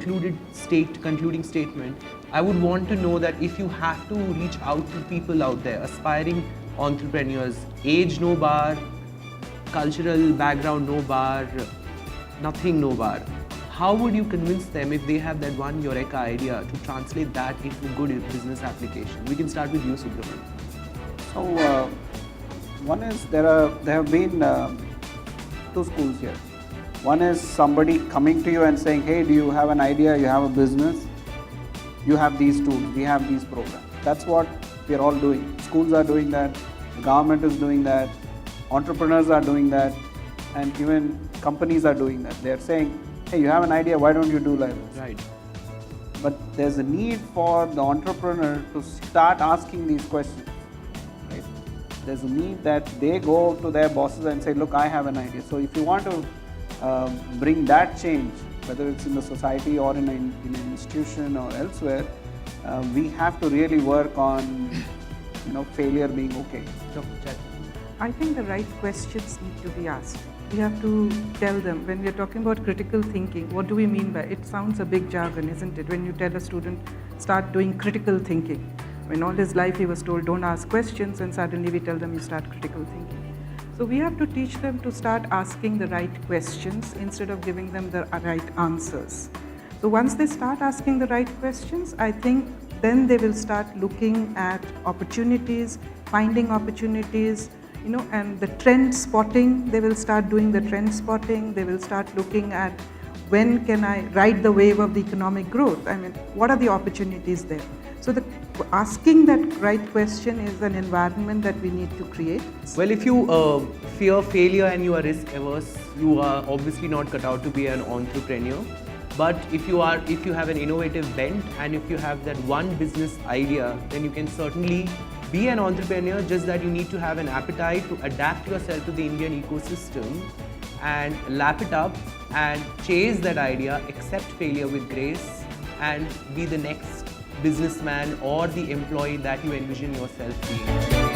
concluding statement, I would want to know that if you have to reach out to people out there, aspiring entrepreneurs, age no bar, cultural background no bar, nothing no bar, how would you convince them if they have that one eureka idea to translate that into good business application? We can start with you, Subramanian. So, one is there have been two schools here. One is somebody coming to you and saying, hey, do you have an idea, you have a business, you have these tools, we have these programs. That's what we are all doing. Schools are doing that, the government is doing that, entrepreneurs are doing that, and even companies are doing that. They are saying, hey, you have an idea, why don't you do like this? Right. But there's a need for the entrepreneur to start asking these questions. Right? There's a need that they go to their bosses and say, look, I have an idea. So if you want to bring that change, whether it's in the society or in an institution or elsewhere, we have to really work on failure being okay. I think the right questions need to be asked. We have to tell them, when we are talking about critical thinking, what do we mean by it? It sounds a big jargon, isn't it? When you tell a student, start doing critical thinking. When all his life he was told, don't ask questions, and suddenly we tell them, you start critical thinking. So we have to teach them to start asking the right questions instead of giving them the right answers. So once they start asking the right questions, I think then they will start looking at opportunities, finding opportunities, and the trend spotting. They will start doing the trend spotting. They will start looking at when can I ride the wave of the economic growth? I mean, what are the opportunities there? So asking that right question is an environment that we need to create. Well, if you fear failure and you are risk averse, you are obviously not cut out to be an entrepreneur. But if you have an innovative bent and if you have that one business idea, then you can certainly be an entrepreneur, just that you need to have an appetite to adapt yourself to the Indian ecosystem and lap it up and chase that idea, accept failure with grace, and be the next businessman or the employee that you envision yourself being.